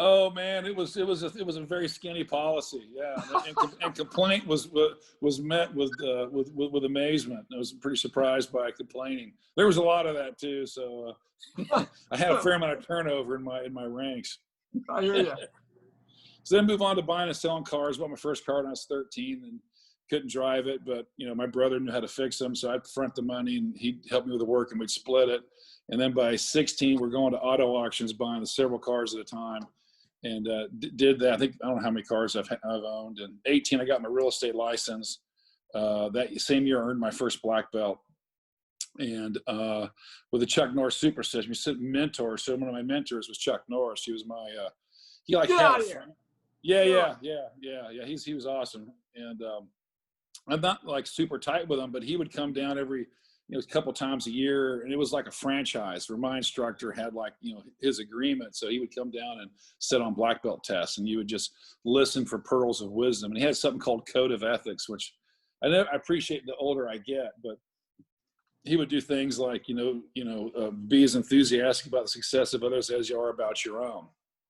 Oh man, it was a very skinny policy. Yeah, and complaint was met with amazement. I was pretty surprised by complaining. There was a lot of that too. So I had a fair amount of turnover in my ranks. I hear you. So then move on to buying and selling cars. Bought my first car when I was 13 and couldn't drive it, but my brother knew how to fix them, so I'd front the money and he'd help me with the work and we'd split it. And then by 16, we're going to auto auctions, buying several cars at a time, and did that. I don't know how many cars I've owned. And 18, I got my real estate license. That same year, I earned my first black belt. And with the Chuck Norris Super System, mentor. So one of my mentors was Chuck Norris. He was my he like Get had out a of here. Yeah. He was awesome. And I'm not like super tight with him, but he would come down every a couple times a year, and it was like a franchise where my instructor had his agreement. So he would come down and sit on black belt tests, and you would just listen for pearls of wisdom. And he had something called Code of Ethics, which I appreciate the older I get, but he would do things like, be as enthusiastic about the success of others as you are about your own.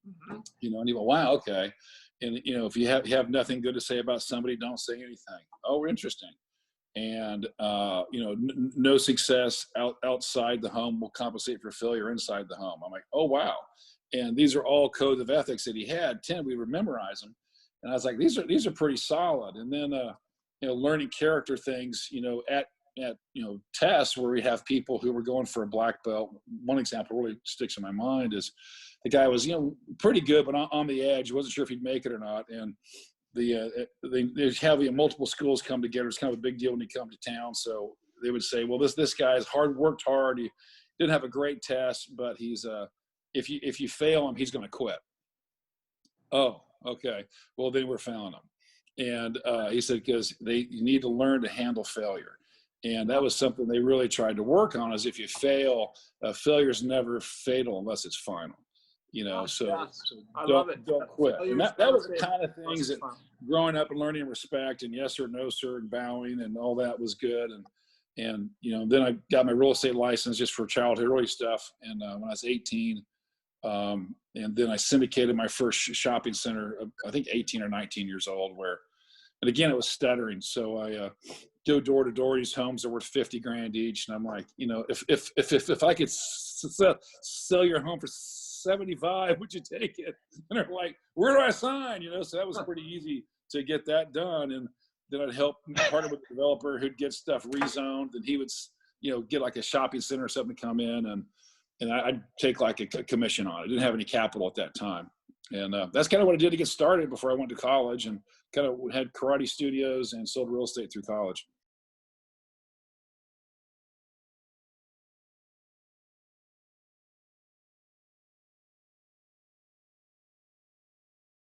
Mm-hmm. And you go, wow, okay. And, if you have nothing good to say about somebody, don't say anything. Oh, interesting. And, no success outside the home will compensate for failure inside the home. I'm like, oh, wow. And these are all codes of ethics that he had. 10, we would memorize them. And I was like, these are pretty solid. And then, learning character things, at tests where we have people who were going for a black belt. One example really sticks in my mind is the guy was, pretty good, but on the edge. Wasn't sure if he'd make it or not. And they have multiple schools come together. It's kind of a big deal when you come to town. So they would say, well, this guy's worked hard. He didn't have a great test, but he's if you fail him, he's going to quit. Oh, okay. Well, then we're failing him. And he said, because you need to learn to handle failure. And that was something they really tried to work on, is if you fail, failure is never fatal unless it's final. So don't quit. And that was the kind of things that growing up and learning respect and yes sir, no sir, and bowing and all that was good. And then I got my real estate license just for childhood early stuff. And when I was 18, and then I syndicated my first shopping center, I think 18 or 19 years old, and again, it was stuttering. So I go door to door. These homes are worth $50,000 each. And I'm like, if I could sell your home for 75, would you take it? And they're like, where do I sign? So that was pretty easy to get that done. And then I'd help partner with the developer who'd get stuff rezoned, and he would, get like a shopping center or something to come in, and I'd take like a commission on it. I didn't have any capital at that time. And that's kind of what I did to get started before I went to college, and kind of had karate studios and sold real estate through college.